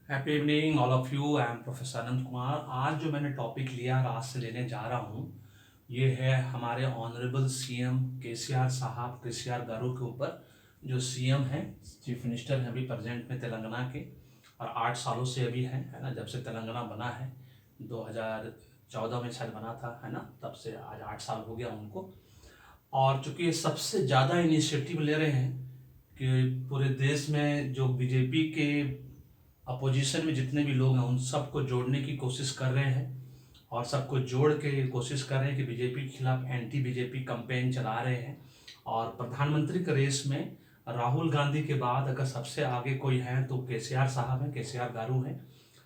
Happy evening all of you. I am professor Anant Kumar. आज जो मैंने टॉपिक लिया और आज से लेने जा रहा हूँ ये है हमारे ऑनरेबल सीएम केसीआर साहब, केसीआर गारू के ऊपर। जो सीएम हैं, चीफ मिनिस्टर हैं अभी प्रेजेंट में तेलंगाना के, और 8 सालों से अभी हैं, है ना। जब से तेलंगाना बना है 2014 में शायद बना था, है ना, तब से आज 8 साल हो गया उनको। और चूंकि ये सबसे ज़्यादा इनिशिएटिव ले रहे हैं कि पूरे देश में जो बीजेपी के अपोजिशन में जितने भी लोग हैं उन सबको जोड़ने की कोशिश कर रहे हैं, और सबको जोड़ के कोशिश कर रहे हैं कि बीजेपी के खिलाफ एंटी बीजेपी कैंपेन चला रहे हैं। और प्रधानमंत्री के रेस में राहुल गांधी के बाद अगर सबसे आगे कोई है तो केसीआर साहब हैं, केसीआर गारू हैं।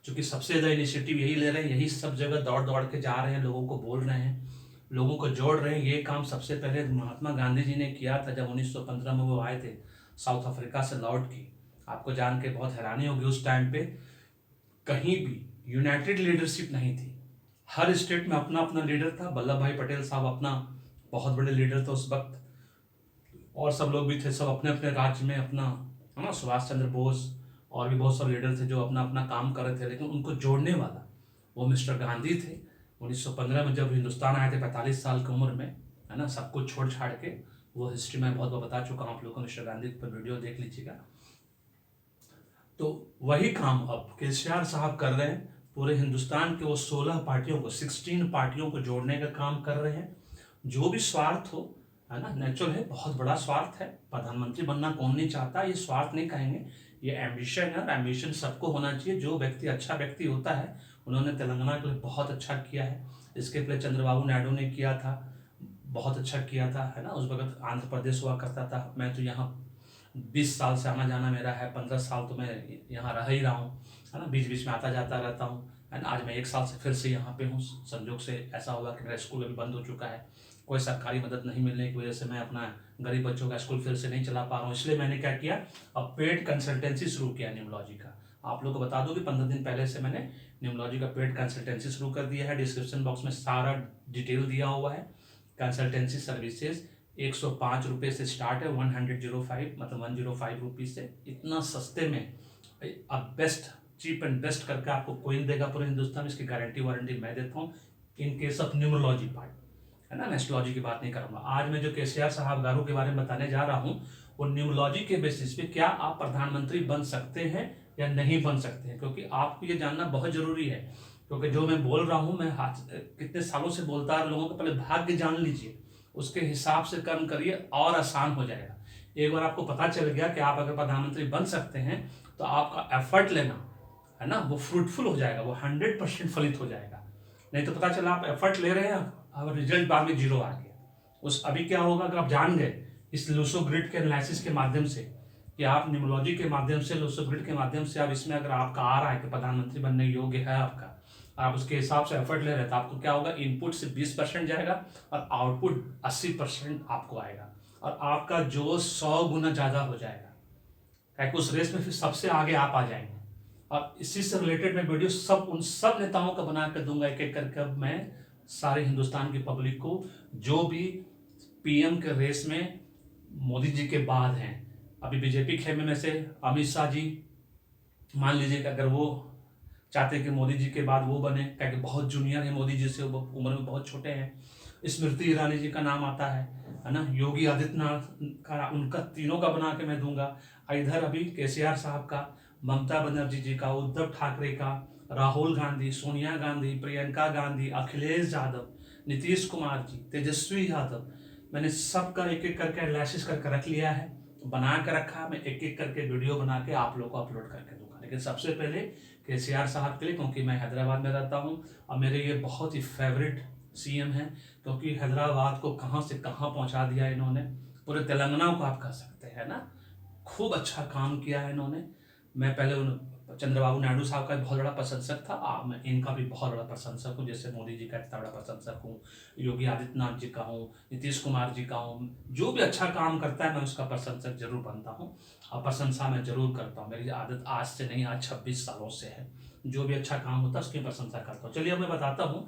क्योंकि सबसे ज़्यादा इनिशिएटिव यही ले रहे हैं, यही सब जगह दौड़ दौड़ के जा रहे हैं, लोगों को बोल रहे हैं, लोगों को जोड़ रहे हैं। ये काम सबसे पहले महात्मा गांधी जी ने किया था जब 1915 में वो आए थे साउथ अफ्रीका से लौट के। आपको जान के बहुत हैरानी होगी, उस टाइम पे कहीं भी यूनाइटेड लीडरशिप नहीं थी। हर स्टेट में अपना अपना लीडर था। वल्लभ भाई पटेल साहब अपना बहुत बड़े लीडर थे उस वक्त, और सब लोग भी थे, सब अपने अपने राज्य में अपना, है ना, सुभाष चंद्र बोस और भी बहुत सारे लीडर थे जो अपना अपना काम कर रहे थे। लेकिन उनको जोड़ने वाला वो मिस्टर गांधी थे। 1915 में जब हिंदुस्तान आए थे 45 साल की उम्र में, है ना, सब कुछ छोड़ छाड़ के। वो हिस्ट्री मैं बहुत बार बता चुका हूँ आप लोगों को, मिस्टर गांधी पर वीडियो देख लीजिएगा। तो वही काम अब केसीआर साहब कर रहे हैं। पूरे हिंदुस्तान के वो 16 पार्टियों को, 16 पार्टियों को जोड़ने का काम कर रहे हैं। जो भी स्वार्थ हो, है ना, नेचुरल है, बहुत बड़ा स्वार्थ है। प्रधानमंत्री बनना कौन नहीं चाहता, ये स्वार्थ नहीं कहेंगे, ये एम्बिशन है। और एम्बिशन सबको होना चाहिए। जो व्यक्ति अच्छा व्यक्ति होता है, उन्होंने तेलंगाना के लिए बहुत अच्छा किया है। इसके पहले चंद्रबाबू नायडू ने किया था, बहुत अच्छा किया था, है ना। उस वक्त आंध्र प्रदेश हुआ करता था। मैं तो यहाँ 20 साल से आना जाना मेरा है, 15 साल तो मैं यहाँ रह ही रहा हूँ, है ना, बीच बीच में आता जाता रहता हूँ, है ना। आज मैं 1 साल से फिर से यहाँ पे हूँ। संजोग से ऐसा होगा कि मेरा स्कूल अभी बंद हो चुका है, कोई सरकारी मदद नहीं मिलने की वजह से मैं अपना गरीब बच्चों का स्कूल फिर से नहीं चला पा रहा हूँ। इसलिए मैंने क्या किया, अब पेड कंसल्टेंसी शुरू किया न्यूमोलॉजी का। आप लोग को बता दूं कि 15 दिन पहले से मैंने न्यूमोलॉजी का पेड कंसल्टेंसी शुरू कर दिया है। डिस्क्रिप्शन बॉक्स में सारा डिटेल दिया हुआ है। कंसल्टेंसी सर्विसेज 105 रुपये से स्टार्ट है, 105 मतलब 105 रुपीज़ से। इतना सस्ते में अब बेस्ट, चीप एंड बेस्ट करके आपको कोई नहीं देगा पूरे हिंदुस्तान में। इसकी गारंटी वारंटी मैं देता हूँ in case of numerology part, है ना। एस्ट्रोलॉजी की बात नहीं करूंगा। आज मैं जो केसीआर साहब गारू के बारे में बताने जा रहा हूँ वो न्यूमरोलॉजी के बेसिस पे क्या आप प्रधानमंत्री बन सकते हैं या नहीं बन सकते हैं, क्योंकि आपको ये जानना बहुत जरूरी है। क्योंकि जो मैं बोल रहा हूँ, मैं कितने सालों से बोलता है लोगों को, पहले भाग्य जान लीजिए, उसके हिसाब से कर्म करिए और आसान हो जाएगा। एक बार आपको पता चल गया कि आप अगर प्रधानमंत्री बन सकते हैं तो आपका एफर्ट लेना, है ना, वो फ्रूटफुल हो जाएगा, वो 100% फलित हो जाएगा। नहीं तो पता चला आप एफर्ट ले रहे हैं और रिजल्ट बाद में 0 आ गया। उस अभी क्या होगा अगर आप जान गए इस लूसो ग्रिड के एनालिसिस के माध्यम से, कि आप न्यूमरोलॉजी के माध्यम से, लूसो ग्रिड के माध्यम से आप इसमें अगर आपका आ रहा है कि प्रधानमंत्री बनने योग्य है आपका, आप उसके हिसाब से एफर्ट ले रहे हैं, तो आपको क्या होगा, इनपुट से 20% जाएगा और आउटपुट 80% आपको आएगा, और आपका जोश 100 गुना ज़्यादा हो जाएगा। उस रेस में फिर सबसे आगे आप आ जाएंगे। और इसी से रिलेटेड मैं वीडियो सब उन सब नेताओं का बना कर दूंगा एक एक करके। अब मैं सारे हिंदुस्तान की पब्लिक को, जो भी पीएम के रेस में मोदी जी के बाद हैं, अभी बीजेपी खेमे में से अमित शाह जी, मान लीजिए कि अगर वो चाहते कि मोदी जी के बाद वो बने, क्योंकि बहुत जूनियर है मोदी जी से, वो उम्र में बहुत छोटे हैं। स्मृति ईरानी जी का नाम आता है ना, योगी आदित्यनाथ का, उनका तीनों का बना के मैं दूंगा। इधर अभी केसीआर साहब का, ममता बनर्जी जी का, उद्धव ठाकरे का, राहुल गांधी, सोनिया गांधी, प्रियंका गांधी, अखिलेश यादव, नीतीश कुमार जी, तेजस्वी यादव, मैंने सबका एक एक करके एनालिसिस करके रख लिया है, बना के रखा। मैं एक एक करके वीडियो बना के आप लोग को अपलोड करके दूंगा। लेकिन सबसे पहले केसीआर साहब के लिए, क्योंकि मैं हैदराबाद में रहता हूँ और मेरे ये बहुत ही फेवरेट सीएम हैं, क्योंकि हैदराबाद को कहाँ से कहाँ पहुँचा दिया इन्होंने, पूरे तेलंगाना को आप कह सकते हैं ना। खूब अच्छा काम किया है इन्होंने। मैं पहले उन चंद्रबाबू नायडू साहब का बहुत बड़ा प्रशंसक था, मैं इनका भी बहुत बड़ा प्रशंसक हूँ। जैसे मोदी जी का इतना बड़ा प्रशंसक हूँ, योगी आदित्यनाथ जी का हूँ, नीतीश कुमार जी का हूँ। जो भी अच्छा काम करता है मैं उसका प्रशंसक जरूर बनता हूँ और प्रशंसा मैं जरूर करता हूँ। मेरी आदत आज से नहीं, आज 26 सालों से है। जो भी अच्छा काम होता है उसकी प्रशंसा करता हूँ। चलिए अब मैं बताता हूँ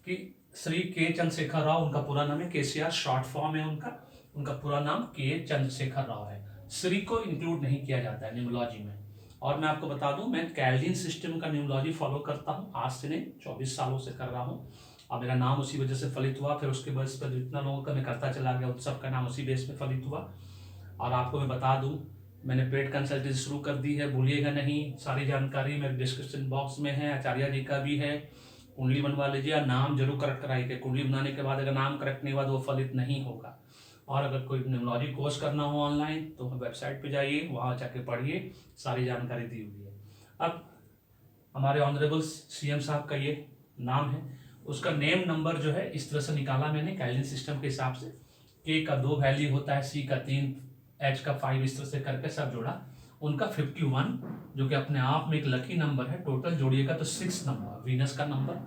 कि श्री के चंद्रशेखर राव, उनका पूरा नाम है, केसीआर शॉर्ट फॉर्म है उनका। उनका पूरा नाम के चंद्रशेखर राव है। श्री को इंक्लूड नहीं किया जाता है न्यूमरोलॉजी में। और मैं आपको बता दूं, मैं कैल्विन सिस्टम का न्यूमरोलॉजी फॉलो करता हूं, आज से नहीं 24 सालों से कर रहा हूं। और मेरा नाम उसी वजह से फलित हुआ, फिर उसके बेस पर जितना लोगों का मैं करता चला गया उन सबका नाम उसी बेस पे फलित हुआ। और आपको मैं बता दूं, मैंने पेड कंसल्टेंसी शुरू कर दी है, भूलिएगा नहीं। सारी जानकारी मेरे डिस्क्रिप्शन बॉक्स में है, आचार्य जी का भी है। कुंडली बनवा लीजिए, नाम जरूर करेक्ट कराइए। कुंडली बनाने के बाद अगर नाम करेक्ट नहीं हुआ तो वो फलित नहीं होगा। और अगर कोई न्यूमरोलॉजी कोर्स करना हो ऑनलाइन तो वेबसाइट पे जाइए, वहाँ जाके पढ़िए, सारी जानकारी दी हुई है। अब हमारे ऑनरेबल सीएम साहब का ये नाम है, उसका नेम नंबर जो है इस तरह से निकाला मैंने कैल्विन सिस्टम के हिसाब से। के का 2 वैल्यू होता है, सी का 3, एच का 5, इस तरह से करके सब जोड़ा। उनका 51 जो कि अपने आप में एक लकी नंबर है। टोटल जोड़िएगा तो 6 नंबर, वीनस का number,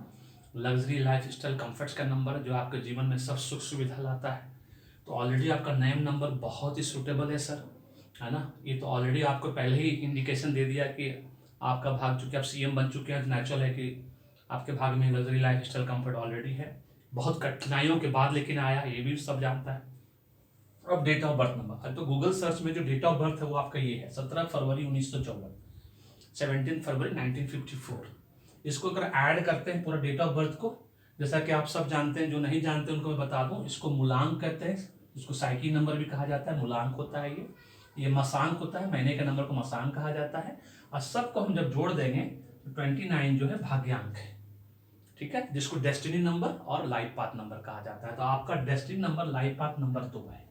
luxury life style comforts का नंबर, जो आपके जीवन में सब सुख सुविधा लाता है। तो ऑलरेडी आपका नेम नंबर बहुत ही सूटेबल है सर, है ना। ये तो ऑलरेडी आपको पहले ही इंडिकेशन दे दिया कि आपका भाग, चूंकि आप सीएम बन चुके हैं, नेचुरल है कि आपके भाग में luxury life style comfort already है। बहुत कठिनाइयों के बाद लेकिन आया, ये भी सब जानता है। अब डेट ऑफ बर्थ नंबर, तो गूगल सर्च में जो डेट ऑफ बर्थ है वो आपका ये है 17 फरवरी 1954, 17 फरवरी 1954। इसको अगर ऐड करते हैं पूरा डेट ऑफ बर्थ को, जैसा कि आप सब जानते हैं, जो नहीं जानते उनको मैं बता दूं, इसको मूलांक कहते हैं, इसको साइकी नंबर भी कहा जाता है, मूलांक होता है ये मसांक होता है, महीने के नंबर को मसांक कहा जाता है। और सबको हम जब जोड़ देंगे तो 29 जो है भाग्यांक है, ठीक है, जिसको डेस्टिनी नंबर और लाइफ पाथ नंबर कहा जाता है। तो आपका destiny number, life path number 2 है।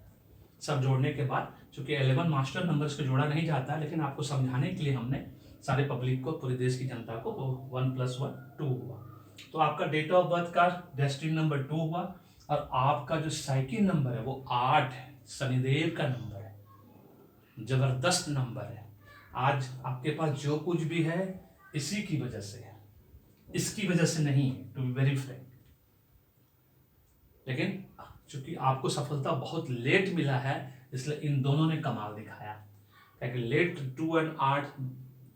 सब जोड़ने के बाद, चूंकि 11 मास्टर नंबर इसको जोड़ा नहीं जाता है, लेकिन आपको समझाने के लिए हमने सारे पब्लिक को, पूरे देश की जनता को, 1 + 1 2 हुआ। तो आपका डेट ऑफ बर्थ का डेस्टिनी नंबर 2 हुआ। और आपका जो साइकिल नंबर है वो 8 है, शनिदेव का नंबर है, जबरदस्त नंबर है। आज आपके पास जो कुछ भी है इसी की वजह से है, इसकी वजह से नहीं है, टू बी वेरी फ्रैंक। लेकिन चूंकि आपको सफलता बहुत लेट मिला है, इसलिए इन दोनों ने कमाल दिखाया। क्योंकि लेट 2 और 8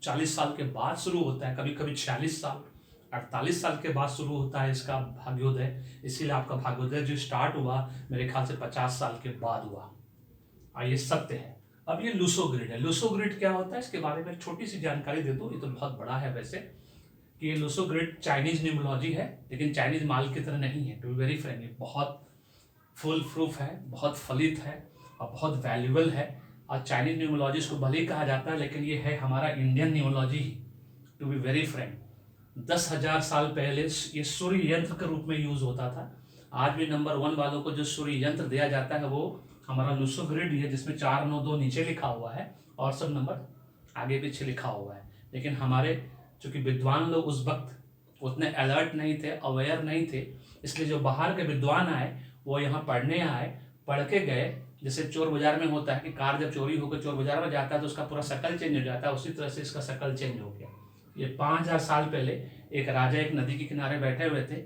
40 साल के बाद शुरू होता है, कभी कभी 46 साल 48 साल के बाद शुरू होता है इसका भाग्योदय। इसीलिए आपका भाग्योदय जो स्टार्ट हुआ मेरे ख्याल से 50 साल के बाद हुआ, और ये सत्य है। अब ये लूसो ग्रिड है। लूसो ग्रिड क्या होता है, इसके बारे में छोटी सी जानकारी दे दूं, ये तो बहुत बड़ा है वैसे, कि ये लूसो ग्रिड चाइनीज न्यूमरोलॉजी है, लेकिन चाइनीज माल की तरह नहीं है, टू बी वेरी फ्रैंक। ये बहुत फुल प्रूफ है, बहुत फलित है और बहुत वैल्यूबल है। और चाइनीज न्यूमरोलॉजी को भले ही कहा जाता है, लेकिन ये है हमारा Indian numerology, to be very frank. 10,000 साल पहले ये सूर्य यंत्र के रूप में यूज होता था। आज भी नंबर 1 वालों को जो सूर्य यंत्र दिया जाता है वो हमारा लूसो ग्रिड है, जिसमें 492 नीचे लिखा हुआ है और सब नंबर आगे पीछे लिखा हुआ है। लेकिन हमारे चूंकि विद्वान लोग उस वक्त उतने अलर्ट नहीं थे, अवेयर नहीं थे, इसलिए जो बाहर के विद्वान आए वो यहाँ पढ़ने आए, पढ़ के गए। जैसे चोर बाजार में होता है कि कार जब चोरी होकर चोर बाजार में जाता है तो उसका पूरा शकल चेंज हो जाता है, उसी तरह से इसका शकल चेंज हो गया। ये 5000 साल पहले एक राजा एक नदी के किनारे बैठे हुए थे,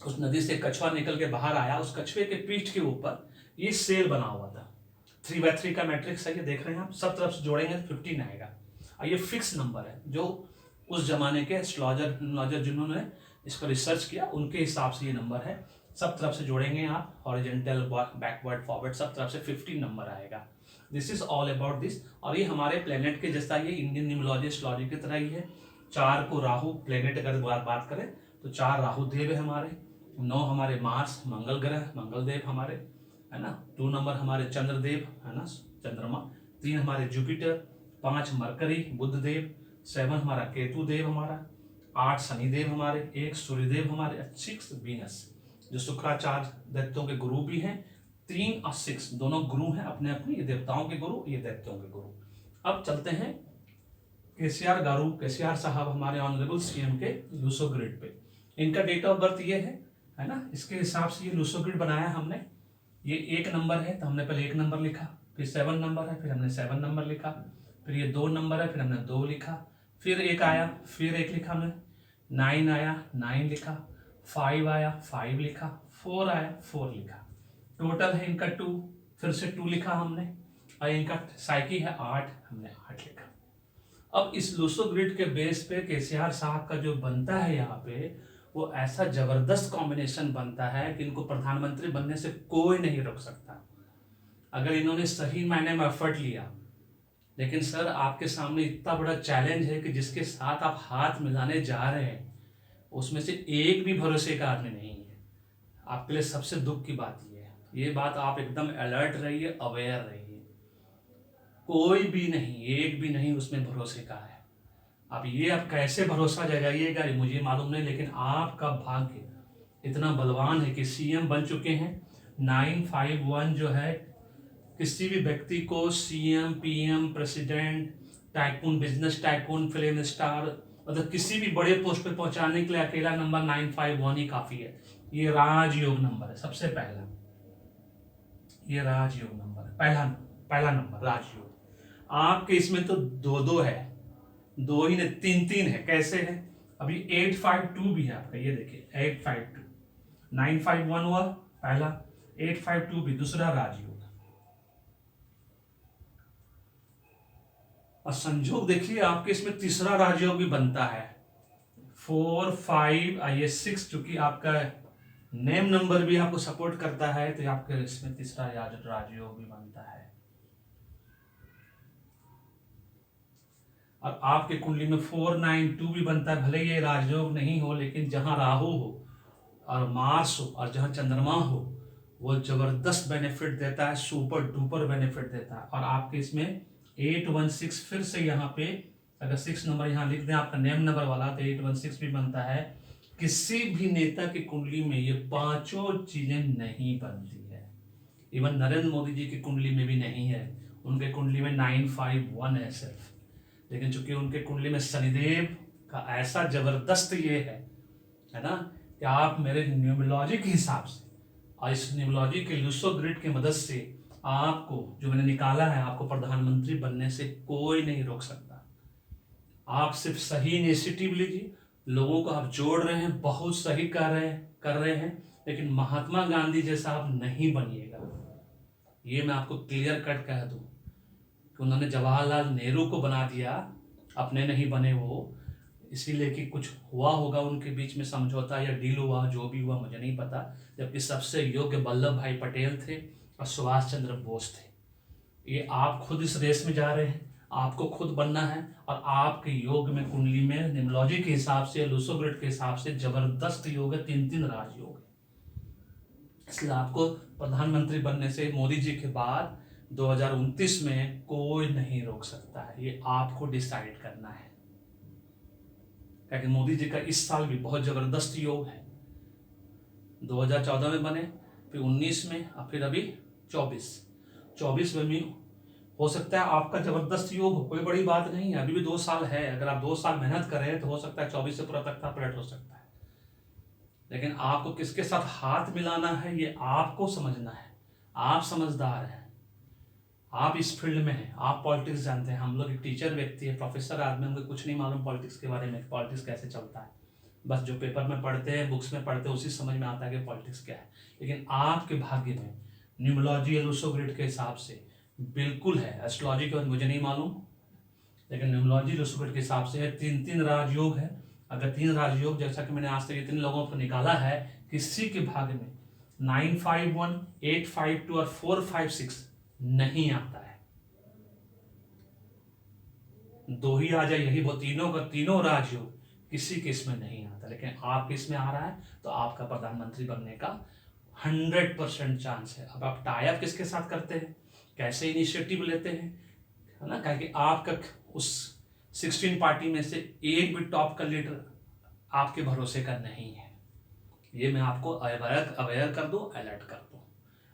उस नदी से कछुआ निकल के बाहर आया, उस कछुए के पीठ के ऊपर ये सेल बना हुआ था। 3/3 का मैट्रिक्स है, ये देख रहे हैं आप, सब तरफ से जोड़ेंगे तो 15 आएगा। और ये फिक्स नंबर है, जो उस जमाने के एस्ट्रोलॉजर जिन्होंने इस पर रिसर्च किया उनके हिसाब से ये नंबर है। सब तरफ से जोड़ेंगे आप, हॉरिजॉन्टल, बैकवर्ड, फॉरवर्ड, सब तरफ से 15 नंबर आएगा। This is all about this. और ये हमारे प्लेनेट के जैसा, ये इंडियन न्यूमरोलॉजी एस्ट्रोलॉजी की तरह ही है। 4 को राहु प्लेनेट अगर बात करें तो 4 राहु देव है हमारे, 9 हमारे मार्स मंगल ग्रह, मंगल देव हमारे, है ना। 2 नंबर हमारे चंद्रदेव, है ना, चंद्रमा। 3 हमारे जुपिटर, 5 मरकरी बुध देव, 7 हमारा केतु देव हमारा, 8 शनिदेव हमारे, 1 सूर्यदेव हमारे, 6 वीनस जो शुक्राचार्य दैत्यों के गुरु भी हैं। 3 और 6 दोनों गुरु हैं अपने अपने, ये देवताओं के गुरु, ये दैत्यों के गुरु। अब चलते हैं केसीआर गारू, केसीआर साहब हमारे ऑनरेबल सीएम के लूसो ग्रिड पे। इनका डेट ऑफ बर्थ ये है ना, इसके हिसाब से ये लूसो ग्रिड बनाया हमने। ये 1 नंबर है तो हमने पहले 1 नंबर लिखा, फिर 7 नंबर है, फिर हमने 7 नंबर लिखा, फिर ये 2 नंबर है, फिर हमने 2 लिखा, फिर 1 आया, फिर 1 लिखा हमने, 9 आया, 9 लिखा, 5 आया, 5 लिखा, 4 आया, 4 लिखा। टोटल है इनका 2, फिर से 2 लिखा हमने, और इनका साइकी है 8, हमने 8 लिखा। अब इस लूसो ग्रिड के बेस पे केसीआर साहब का जो बनता है यहाँ पे, वो ऐसा जबरदस्त कॉम्बिनेशन बनता है कि इनको प्रधानमंत्री बनने से कोई नहीं रोक सकता। अगर इन्होंने सही मायने में एफर्ट लिया लेकिन सर आपके सामने इतना बड़ा चैलेंज है कि जिसके साथ आप हाथ मिलाने जा रहे हैं उसमें से एक भी भरोसे का आदमी नहीं है। आपके लिए सबसे दुख की बात ये बात आप एकदम अलर्ट रहिए, अवेयर रहिए। कोई भी नहीं, एक भी नहीं उसमें भरोसे का है। अब ये आप कैसे भरोसा जगाइएगा ये मुझे मालूम नहीं, लेकिन आपका भाग्य इतना बलवान है कि सीएम बन चुके हैं। 951 जो है किसी भी व्यक्ति को CM, PM, president, tycoon, business tycoon, film star, मतलब किसी भी बड़े पोस्ट पे पहुंचाने के लिए अकेला नंबर 951 ही काफी है। ये राजयोग नंबर है, सबसे पहला ये राजयोग नंबर है, पहला पहला नंबर राजयोग। आपके इसमें तो दो दो है, दो ही नहीं तीन तीन है। कैसे है? अभी 852 भी है आपका, ये देखिए 852, 951 हुआ पहला, 852 भी दूसरा राजयोग। और संजोग देखिए आपके इसमें तीसरा राजयोग भी बनता है, 4 5 ये 6, चूंकि आपका नेम नंबर भी आपको सपोर्ट करता है तो आपके इसमें तीसरा राजयोग भी बनता है। और आपके कुंडली में 492 भी बनता है, भले ये राजयोग नहीं हो, लेकिन जहां राहु हो और मार्स हो और जहां चंद्रमा हो वो जबरदस्त बेनिफिट देता है, सुपर डुपर बेनिफिट देता है। और आपके इसमें 816 फिर से यहाँ पे अगर 6 नंबर यहाँ लिख दें आपका नेम नंबर वाला तो 816 भी बनता है। किसी भी नेता की कुंडली में ये पांचों चीजें नहीं बनती है। इवन नरेंद्र मोदी जी की कुंडली में भी नहीं है, उनके कुंडली में 951 है सिर्फ। लेकिन चूंकि उनके कुंडली में शनिदेव का ऐसा जबरदस्त ये है ना, कि आप मेरे न्यूमरोलॉजी के हिसाब से और इस न्यूमरोलॉजी के लूसो ग्रिड की मदद से आपको जो मैंने निकाला है, आपको प्रधानमंत्री बनने से कोई नहीं रोक सकता। आप सिर्फ सही इनिशिएटिव लीजिए, लोगों को आप जोड़ रहे हैं, बहुत सही कर रहे हैं, लेकिन महात्मा गांधी जैसा आप नहीं बनिएगा। ये मैं आपको क्लियर कट कह दूं कि उन्होंने जवाहरलाल नेहरू को बना दिया, अपने नहीं बने वो, इसीलिए कि कुछ हुआ होगा उनके बीच में समझौता या डील हुआ, जो भी हुआ मुझे नहीं पता। जबकि सबसे योग्य वल्लभ भाई पटेल थे और सुभाष चंद्र बोस थे। ये आप खुद इस रेस में जा रहे हैं, आपको खुद बनना है। और आपके योग में कुंडली में न्यूमरोलॉजी के हिसाब से, लूसो ग्रिड के हिसाब से जबरदस्त योग है, 3 राजयोग है। इसलिए आपको प्रधानमंत्री बनने से मोदी जी के बाद 2029 में कोई नहीं रोक सकता है। ये आपको डिसाइड करना है, क्योंकि मोदी जी का इस साल भी बहुत जबरदस्त योग है। 2014 में बने, फिर 19 में और फिर अभी 24 में भी हो सकता है आपका जबरदस्त योग हो। कोई बड़ी बात नहीं है, अभी भी 2 साल है। अगर आप 2 साल मेहनत करें तो हो सकता है 24 से पूरा तख्ता पलट हो सकता है। लेकिन आपको किसके साथ हाथ मिलाना है ये आपको समझना है। आप समझदार हैं, आप इस फील्ड में हैं, आप पॉलिटिक्स जानते हैं। हम लोग एक टीचर व्यक्ति है, प्रोफेसर आदमी, हमको कुछ नहीं मालूम पॉलिटिक्स के बारे में, पॉलिटिक्स कैसे चलता है। बस जो पेपर में पढ़ते हैं, बुक्स में पढ़ते हैं, उसी समझ में आता है कि पॉलिटिक्स क्या है। लेकिन आपके भाग्य में न्यूमरोलॉजी या लूसो ग्रिड के हिसाब से बिल्कुल है। एस्ट्रोलॉजी के बाद मुझे नहीं मालूम, लेकिन न्यूमरोलॉजी लूसो ग्रिड के हिसाब से है। 3 राजयोग है। अगर 3 राजयोग, जैसा कि मैंने आज तक इतने लोगों को निकाला है, किसी के भाग्य में 951, 852 और 456 नहीं आता है। 2 ही आ जाए, यही वो तीनों राजयोग किसी के इसमें नहीं आता। लेकिन आपके इसमें आ रहा है तो आपका प्रधानमंत्री बनने का 100% चांस है। अब आप टाई अप किसके साथ करते हैं, कैसे इनिशिएटिव लेते हैं, है ना, क्योंकि आपका उस 16 पार्टी में से एक भी टॉप का लीडर आपके भरोसे का नहीं है। ये मैं आपको अवेयर कर दूं, अलर्ट कर दूं।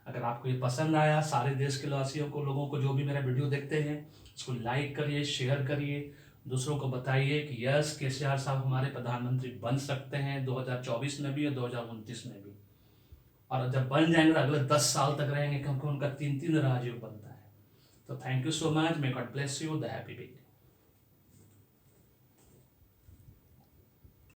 अगर आपको ये पसंद आया, सारे देश के वासियों को, लोगों को जो भी मेरा वीडियो देखते हैं, इसको लाइक करिए, शेयर करिए, दूसरों को बताइए कि यस केसीआर साहब हमारे प्रधानमंत्री बन सकते हैं 2024 में भी और 2029 में भी। और जब बन जाएंगे तो अगले 10 साल तक रहेंगे, क्योंकि उनका 3 राजयोग बनता है। तो thank you so much, may God bless you, the happy week.